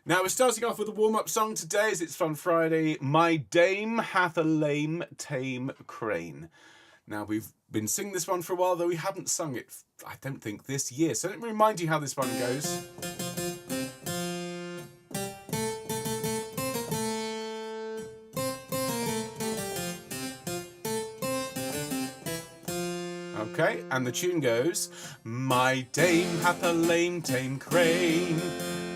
Now we're starting off with a warm-up song today as it's Fun Friday. My Dame Hath a Lame Tame Crane. Now we've been singing this one for a while, though we haven't sung it, I don't think, this year. So let me remind you how this one goes. Okay, and the tune goes, my dame hath a lame tame crane.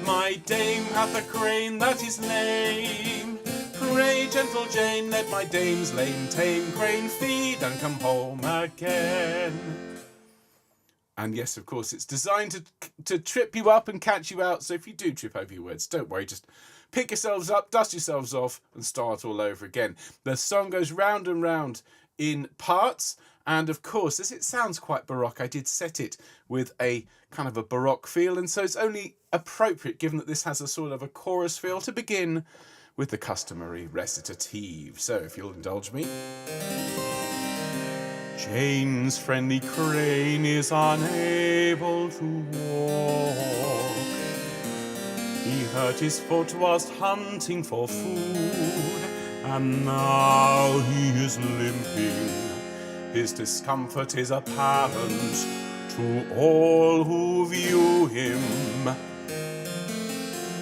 My dame hath a crane that is lame. Pray, gentle Jane, let my dame's lame tame crane feed and come home again. And yes, of course, it's designed to trip you up and catch you out. So if you do trip over your words, don't worry, just pick yourselves up, dust yourselves off and start all over again. The song goes round and round in parts. And of course, as it sounds quite Baroque, I did set it with a kind of a Baroque feel. And so it's only appropriate, given that this has a sort of a chorus feel, to begin with the customary recitative. So if you'll indulge me. Jane's friendly crane is unable to walk. He hurt his foot whilst hunting for food, and now he is limping. His discomfort is apparent to all who view him.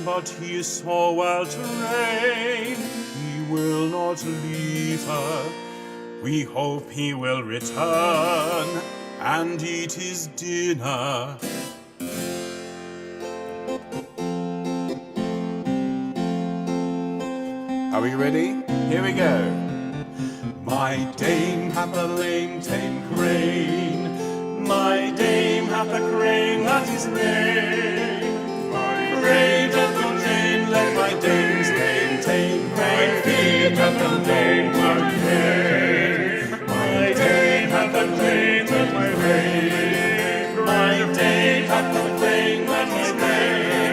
But he is so well trained, he will not leave her. We hope he will return and eat his dinner. Are we ready? Here we go. My dame hath a lame tame crane. My dame hath a crane that is lame. Pray, gentle Jane, let my dame's lame tame crane feed and come lame again. My dame hath a crane that my crane. My dame hath a crane that is lame.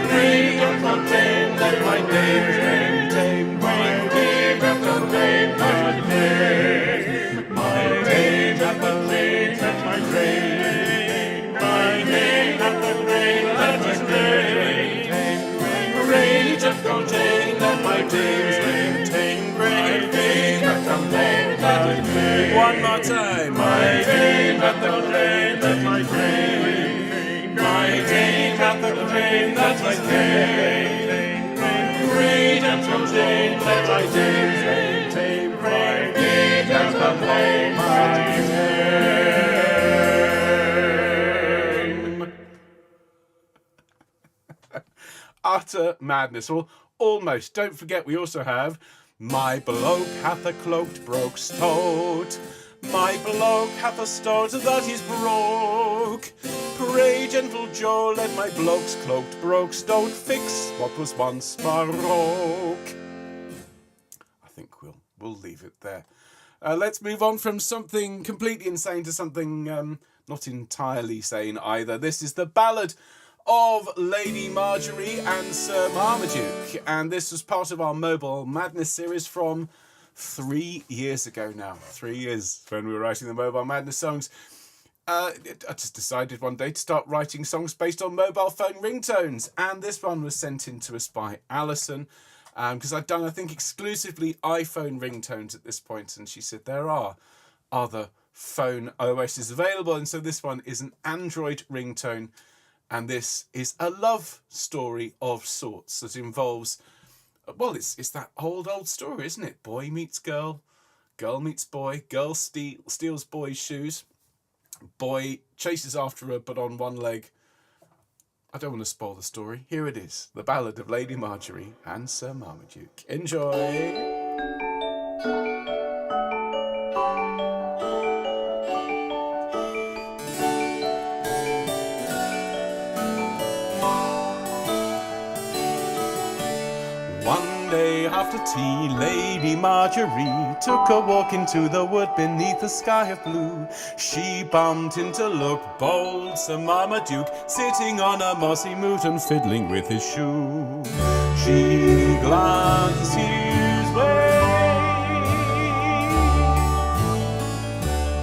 Pray, gentle Jane, let my dame's lame tame crane feed and come lame again. My dame hath a crane that my crane. My dame hath a crane that is lame. Pray, gentle Jane, let my dame's lame tame crane feed and come lame again. One more time. My dame hath a crane that my crane. My dame hath a crane that is lame. Pray, gentle Jane, let my dame's lame tame crane feed and come lame again. Utter madness. Well, almost. Don't forget, we also have my bloke hath a cloaked broke stoat. My bloke hath a stoat that is broke. Pray, gentle Joe, let my bloke's cloaked broke stoat fix what was once baroque. I think we'll leave it there. Let's move on from something completely insane to something not entirely sane either. This is the Ballad of Lady Marjory and Sir Marmaduke, and this was part of our Mobile Madness series from 3 years ago now. 3 years when we were writing the Mobile Madness songs. I just decided one day to start writing songs based on mobile phone ringtones, and this one was sent in to us by Alison, because I'd done, I think, exclusively iPhone ringtones at this point, and she said there are other phone OSs available, and so this one is an Android ringtone, and this is a love story of sorts that involves, well, it's that old story, isn't it? Boy meets girl, girl meets boy, girl steals boy's shoes, boy chases after her but on one leg. I don't want to spoil the story. Here it is, the Ballad of Lady Marjory and Sir Marmaduke. Enjoy! After tea, Lady Marjory took a walk into the wood beneath a sky of blue. She bumped into look bold Sir Marmaduke, sitting on a mossy moot and fiddling with his shoe. She glanced his way.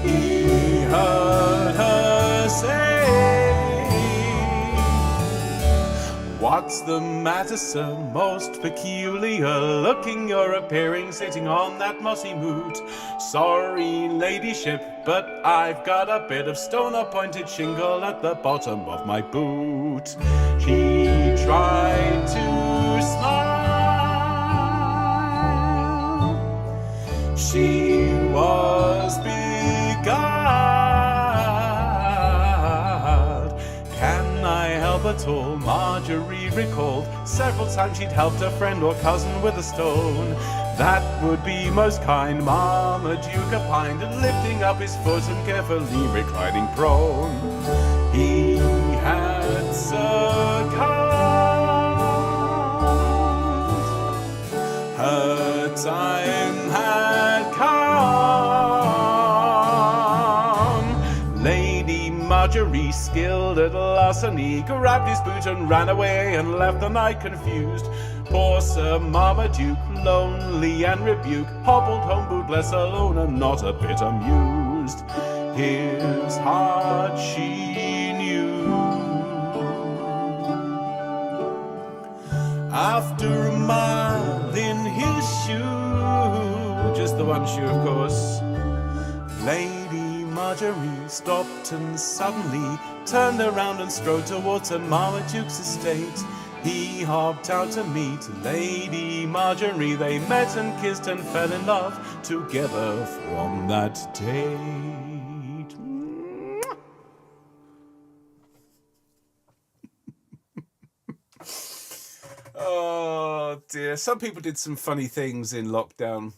He heard her say, what What's the matter, sir? Most peculiar looking you're appearing, sitting on that mossy moot. Sorry, ladyship, but I've got a bit of stone-appointed shingle at the bottom of my boot. He tried to smile. She was beguiled. Can I help at all? Marjory recalled several times she'd helped a friend or cousin with a stone. That would be most kind. Marmaduke opined, lifting up his foot and carefully reclining prone. He had succumbed. Her time had come. Lady Marjory, skilled at larceny, grabbed his boot and ran away and left the knight confused. Poor Sir Marmaduke, lonely and rebuked, hobbled home bootless alone and not a bit amused. His heart she knew. After a mile in his shoe, just the one shoe of course, Lady Marjory stopped and suddenly turned around and strode towards Sir Marmaduke's estate. He hopped out to meet Lady Marjory. They met and kissed and fell in love together from that date. Oh dear. Some people did some funny things in lockdown.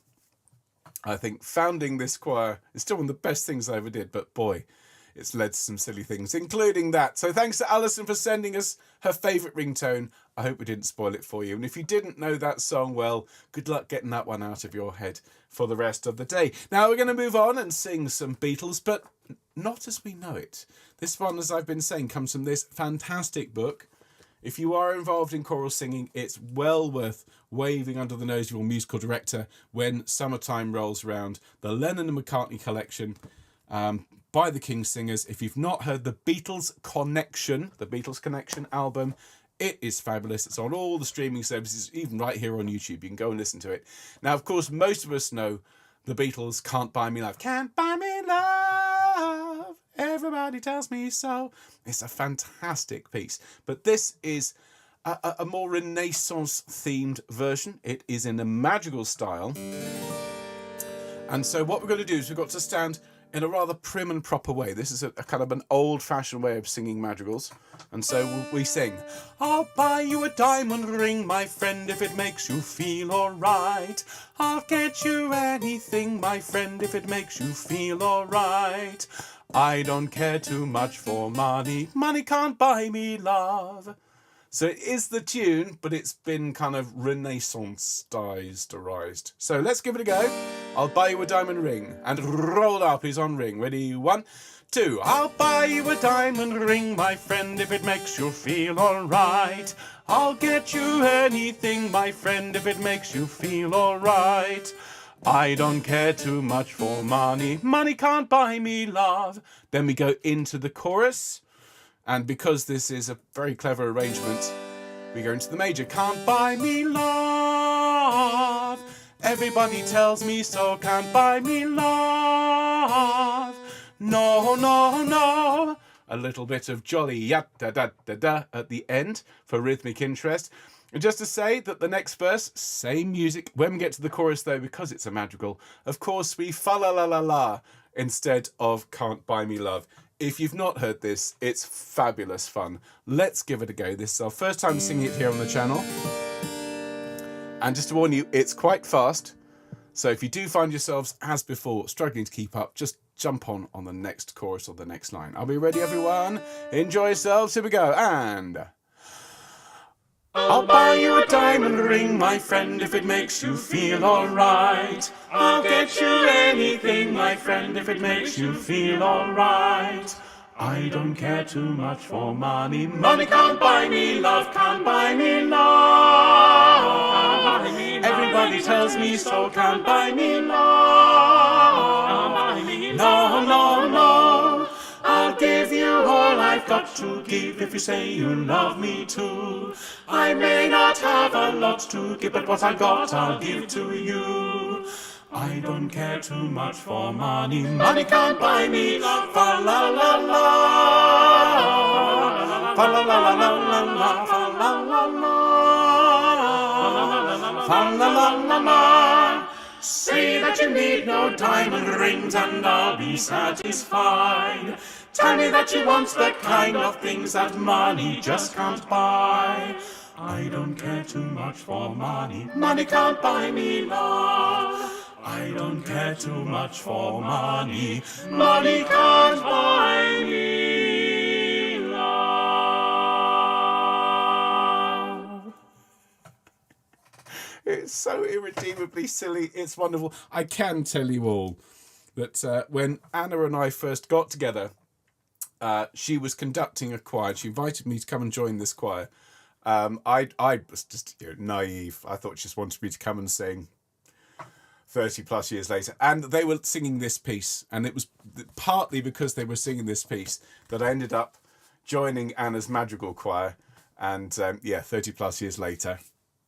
I think founding this choir is still one of the best things I ever did, but boy, it's led to some silly things, including that. So thanks to Alison for sending us her favourite ringtone. I hope we didn't spoil it for you. And if you didn't know that song, well, good luck getting that one out of your head for the rest of the day. Now we're going to move on and sing some Beatles, but not as we know it. This one, as I've been saying, comes from this fantastic book. If you are involved in choral singing, it's well worth waving under the nose of your musical director when summertime rolls around. The Lennon and McCartney collection, by the King Singers. If you've not heard the Beatles Connection album, it is fabulous. It's on all the streaming services, even right here on YouTube. You can go and listen to it. Now, of course, most of us know the Beatles' Can't Buy Me Love. Can't buy me love, everybody tells me so. It's a fantastic piece. But this is a more Renaissance-themed version. It is in a Madrigal style. And so what we're going to do is we've got to stand in a rather prim and proper way. This is a kind of an old-fashioned way of singing madrigals. And so we sing, I'll buy you a diamond ring, my friend, if it makes you feel alright. I'll get you anything, my friend, if it makes you feel alright. I don't care too much for money. Money can't buy me love. So it is the tune, but it's been kind of Renaissance-stylized. So let's give it a go. I'll buy you a diamond ring. And roll up is on ring. Ready? 1, 2. I'll buy you a diamond ring, my friend, if it makes you feel alright. I'll get you anything, my friend, if it makes you feel alright. I don't care too much for money. Money can't buy me love. Then we go into the chorus. And because this is a very clever arrangement, we go into the major. Can't buy me love. Everybody tells me so. Can't buy me love. No, no, no. A little bit of jolly ya-da-da-da-da at the end for rhythmic interest. And just to say that the next verse, same music. When we get to the chorus, though, because it's a madrigal, of course, we fa-la-la-la-la instead of Can't Buy Me Love. If you've not heard this, it's fabulous fun. Let's give it a go. This is our first time singing it here on the channel. And just to warn you, it's quite fast. So if you do find yourselves, as before, struggling to keep up, just jump on the next chorus or the next line. Are we ready, everyone? Enjoy yourselves. Here we go. And I'll buy you a diamond ring, my friend, if it makes you feel alright. I'll get you anything, my friend, if it makes you feel alright. I don't care too much for money. Money can't buy me love, can't buy me love. Everybody tells me so, can't buy me love. No, no, no. I'll give you all I've got. got to give if you say you love me too. I may not have a lot to give, but what I got I'll give to you. I don't care too much for money. Money can't buy me love. Fa la la la. Fa la la la la la la. Fa la la la. Fa la la la la. Say that you need no diamond rings and I'll be satisfied. Tell me that you want the kind of things that money just can't buy. I don't care too much for money. Money can't buy me love. I don't care too much for money. Money can't buy me love. It's so irredeemably silly. It's wonderful. I can tell you all that when Anna and I first got together, she was conducting a choir. She invited me to come and join this choir. I was just naive. I thought she just wanted me to come and sing. 30 plus years later, and they were singing this piece, and it was partly because they were singing this piece that I ended up joining Anna's Madrigal choir, and 30 plus years later,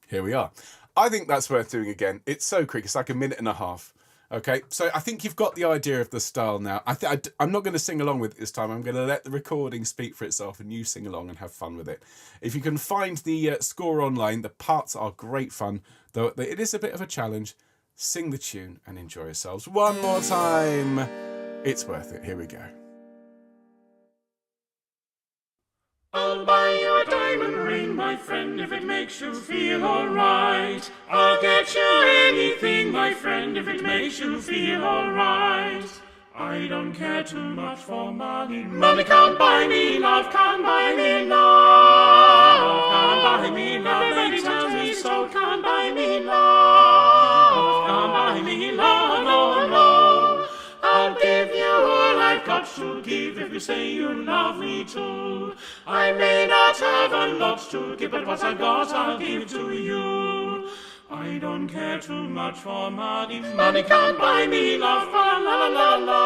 here we are. I think that's worth doing again. It's so quick. It's like a minute and a half. Okay, so I think you've got the idea of the style now. I'm not going to sing along with it this time. I'm going to let the recording speak for itself and you sing along and have fun with it. If you can find the score online, the parts are great fun, though it is a bit of a challenge. Sing the tune and enjoy yourselves one more time. It's worth it. Here we go. I'll buy you a diamond ring, my friend, if it makes you feel alright. I'll get you anything, my friend, if it makes you feel alright. I don't care too much for money. Money can't buy me love, can't buy me love. Can't buy me love, baby tells me so, can't buy me love. Can't buy me love, no, no. I'll give you all I've got to give if you say you love me too. I may not have a lot to give, but what I got I'll give to you. I don't care too much for money. Money can't buy me love. La la la la.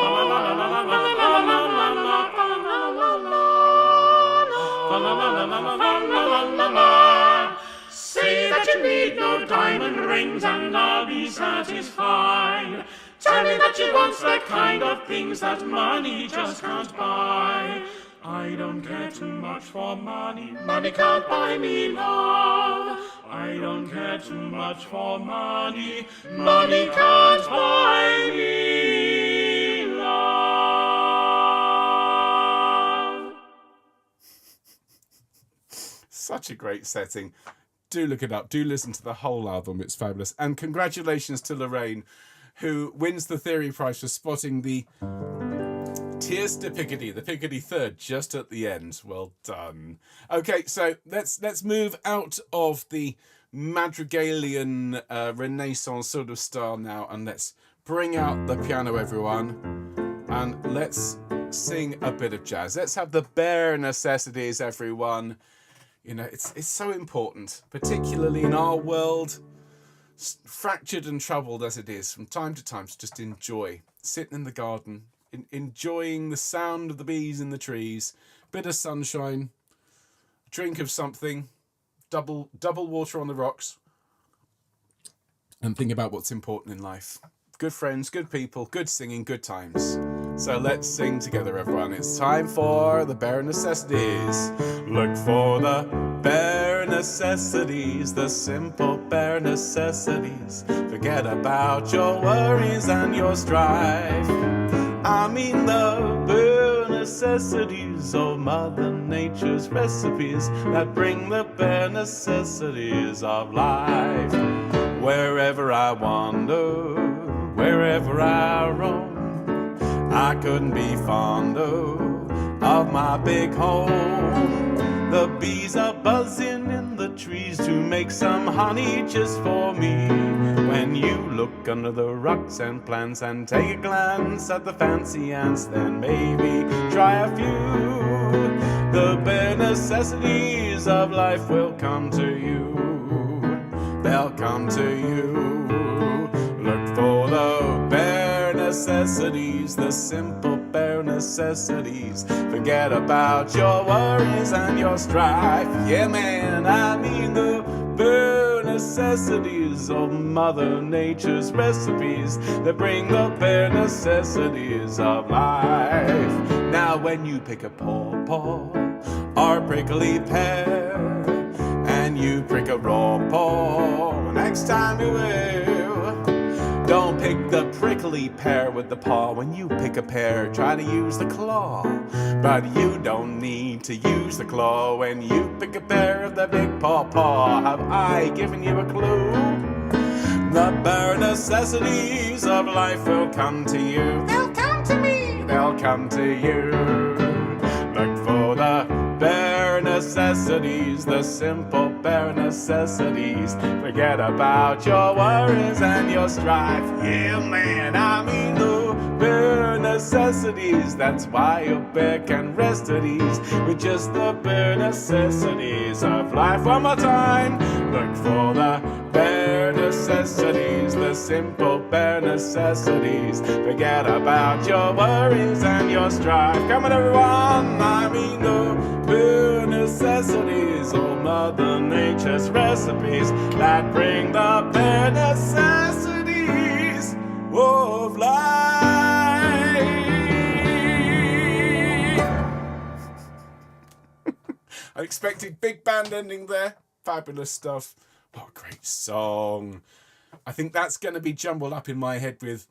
La la la la la la la la la la. Say that you need no diamond rings and I'll be satisfied. Tell me that you want the kind of things that money just can't buy. I don't care too much for money. Money can't buy me love. I don't care too much for money. Money can't buy me love. Such a great setting. Do look it up. Do listen to the whole album. It's fabulous. And congratulations to Lorraine, who wins the Theory Prize for spotting the Tierce de Picardy, the Picardy third, just at the end. Well done. Okay, so let's move out of the Madrigalian Renaissance sort of style now, and let's bring out the piano, everyone, and let's sing a bit of jazz. Let's have the Bare Necessities, everyone. You know, it's so important, particularly in our world, fractured and troubled as it is, from time to time, to just enjoy sitting in the garden, enjoying the sound of the bees in the trees, bit of sunshine, drink of something, double water on the rocks, and think about what's important in life. Good friends, good people, good singing, good times. So let's sing together, everyone. It's time for the Bare Necessities. Look for the bare necessities, the simple bare necessities. Forget about your worries and your strife. I mean the bare necessities of Mother Nature's recipes that bring the bare necessities of life. Wherever I wander, wherever I roam, I couldn't be fonder of my big home. The bees are buzzing in the trees to make some honey just for me. When you look under the rocks and plants and take a glance at the fancy ants, then maybe try a few. The bare necessities of life will come to you. They'll come to you. Look for the bare necessities, the simple bare necessities. necessities. Forget about your worries and your strife. Yeah, man, I mean the bare necessities of Mother Nature's recipes that bring the bare necessities of life. Now when you pick a pawpaw or prickly pear, and you prick a raw paw, next time you will, don't pick the prickly pear with the paw. When you pick a pear, try to use the claw, but you don't need to use the claw when you pick a pear of the big paw. Have I given you a clue? The bare necessities of life will come to you. They'll come to me. They'll come to you. Look for the bare necessities, the simple bare necessities. Forget about your worries and your strife. Yeah, man, I mean the bare necessities. That's why your bear can rest at ease with just the bare necessities of life. One more time. Look for the bare necessities, the simple bare necessities. Forget about your worries and your strife. Come on, everyone. I mean the bare necessities, all Mother Nature's recipes that bring the bare necessities of life. I expected big band ending there. Fabulous stuff. What a great song. I think that's going to be jumbled up in my head with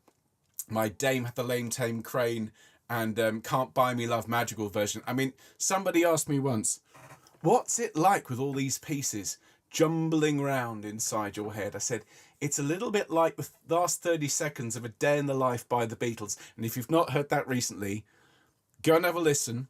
my Dame Hath a Lame Tame Crane and Can't Buy Me Love Madrigal version. I mean, somebody asked me once, what's it like with all these pieces jumbling round inside your head? I said, it's a little bit like the last 30 seconds of A Day in the Life by the Beatles. And if you've not heard that recently, go and have a listen.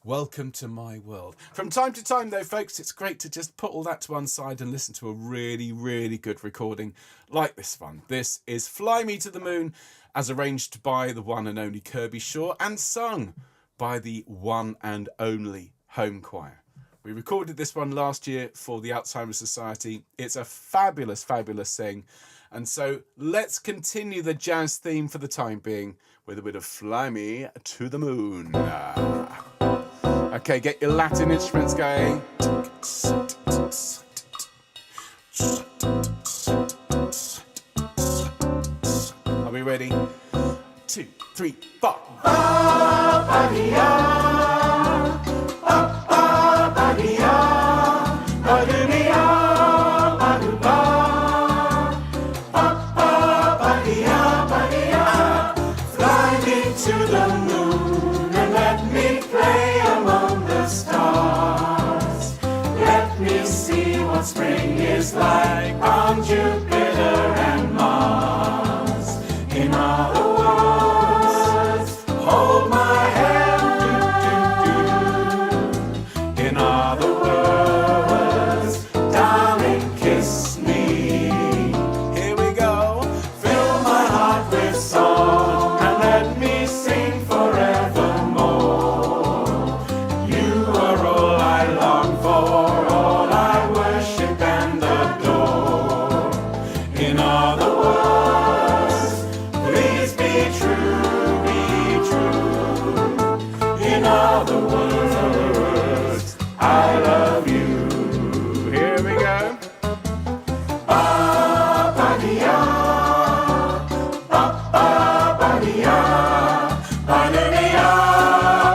Welcome to my world. From time to time, though, folks, it's great to just put all that to one side and listen to a really, really good recording like this one. This is Fly Me to the Moon, as arranged by the one and only Kirby Shaw and sung by the one and only Home Choir. We recorded this one last year for the Alzheimer's Society. It's a fabulous, fabulous thing. And so let's continue the jazz theme for the time being with a bit of Fly Me to the Moon. Okay, get your Latin instruments going. Are we ready? 2, 3, 4. Fly me to the moon and let me play among the stars. Let me see what spring is like on Jupiter and Mars. In other words, hold my hand. In other words, darling, kiss me. Here we go. Fill my heart with song and let me sing forevermore. You are all I long for, all I worship and adore. In other words, please be true, be true. In other words, I love you. Here we go. Ba-ba-dee-ya, ba-ba-ba-dee-ya, ba-dee-ya,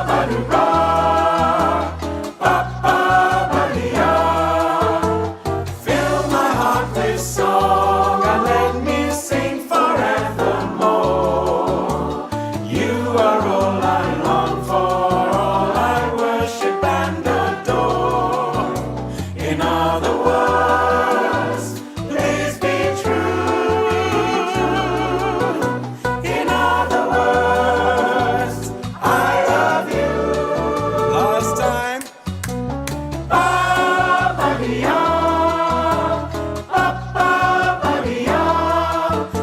ba-doo-ba, ba-ba-ba-dee-ya. Fill my heart with song and let me sing forevermore. You are all I long for, all I worship and adore. In other words, please be true, In other words, I love you. Last time. Ba-ba-dee-ya, ba-ba-ba-dee-ya,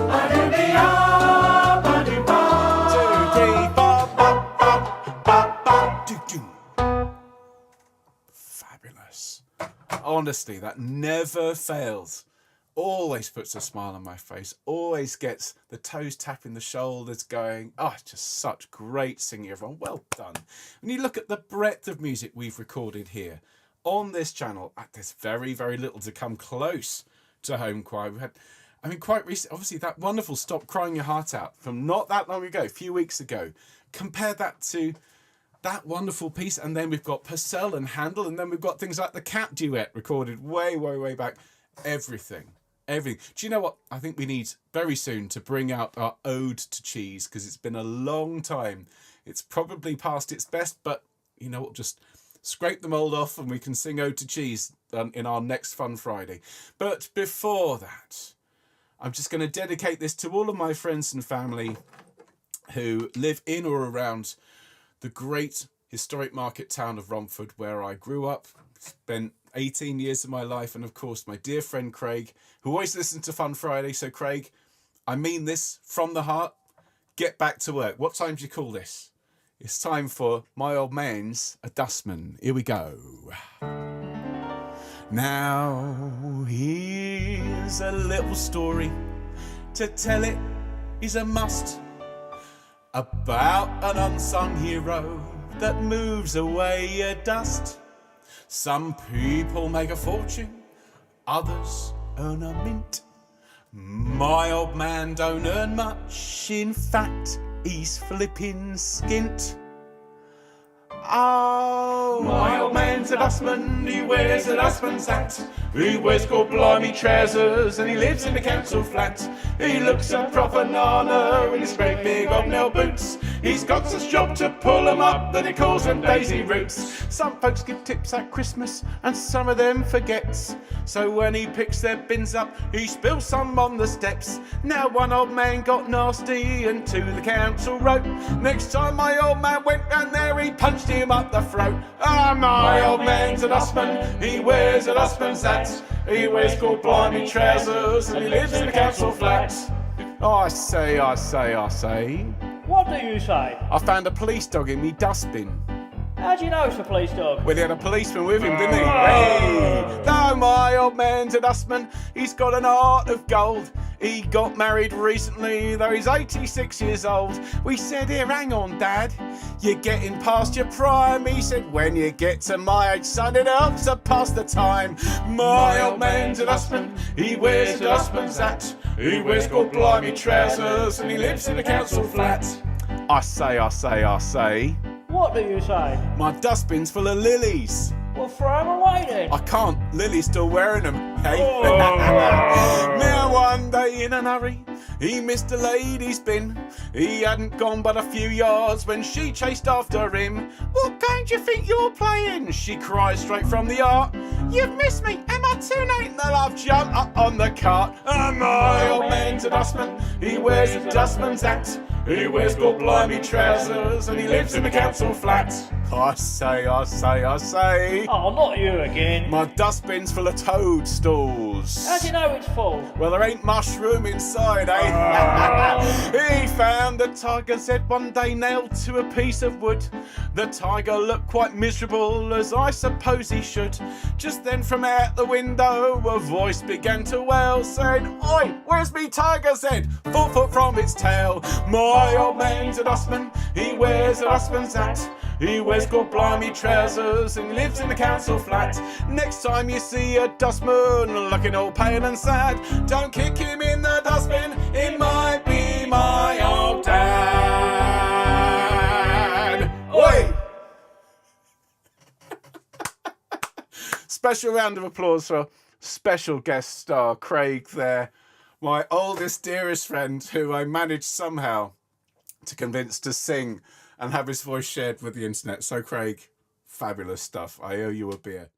ba-dee-ya, ba-dee-ba. 2, 3, 4, ba-ba-ba-ba-doo-doo. Fabulous. Honestly, that never fails always puts a smile on my face, always gets the toes tapping the shoulders going. Oh, just such great singing, everyone. Well done. When you look at the breadth of music we've recorded here on this channel, there's very, very little to come close to Home Choir. We've had, I mean, quite recently, obviously, that wonderful Stop Crying Your Heart Out from not that long ago, a few weeks ago. Compare that to that wonderful piece, and then we've got Purcell and Handel, and then we've got things like the Cat Duet recorded way, way, way back. Everything. Do you know what? I think we need very soon to bring out our Ode to Cheese, because it's been a long time. It's probably past its best, but you know what? Just scrape the mould off and we can sing Ode to Cheese in our next Fun Friday. But before that, I'm just going to dedicate this to all of my friends and family who live in or around the great historic market town of Romford, where I grew up, spent 18 years of my life, and of course my dear friend Craig, who always listens to Fun Friday. So Craig, I mean this from the heart. Get back to work. What time do you call this? It's time for My Old Man's a Dustman. Here we go. Now here's a little story. To tell it is a must, about an unsung hero that moves away a dust. Some people make a fortune, others earn a mint. My old man don't earn much, in fact, he's flipping skint. Oh, my old man's a dustman, he wears a dustman's hat. He wears blimey trousers and he lives in a council flat. He looks a proper nana in his great big hobnail boots. He's got such job to pull 'em up that he calls them daisy roots. Some folks give tips at Christmas and some of them forgets. So when he picks their bins up, he spills some on the steps. Now one old man got nasty and to the council wrote, next time my old man went round there, he punched him up the throat. Ah, my old man's a dustman, he wears a dustman's hat. He wears blimey trousers and he lives in a council flat. I say. What do you say? I found a police dog in me dustbin. How do you know it's a police dog? Well, he had a policeman with him, didn't he? Hey! Though my old man's a dustman, he's got an heart of gold. He got married recently, though he's 86 years old. We said, here, hang on, Dad. You're getting past your prime. He said, when you get to my age, son, it helps to pass the time. My old man's a dustman, he wears a dustman's hat. He wears blimey trousers and he lives in a council flat. I say. What do you say? My dustbin's full of lilies. Well, throw 'em away then. I can't. Lily's still wearing them. Hey. Oh. Now one day in a hurry, he missed a lady's bin. He hadn't gone but a few yards when she chased after him. What game do you think you're playing? She cried straight from the art. You've missed me. Am I too late? No, I've jumped up on the cart. And my old man's a dustman. He wears a dustman's hat. He wears blimey trousers and he lives in a council flat. I say. Oh, not you again. My dustbin's full of toadstools. How do you know it's full? Well, there ain't mushroom inside, eh? He found a tiger's head one day nailed to a piece of wood. The tiger looked quite miserable, as I suppose he should. Just then from out the window a voice began to wail, saying, Oi, where's me tiger's head? 4 foot from its tail. My old man's a dustman, he wears a dustman's hat. He wears blimey trousers and lives in the council flat. Next time you see a dustman looking all pale and sad, don't kick him in the dustbin, it might be my old dad. Oi! Special round of applause for special guest star Craig there, my oldest, dearest friend, who I managed somehow to convince to sing and have his voice shared with the internet. So Craig, fabulous stuff. I owe you a beer.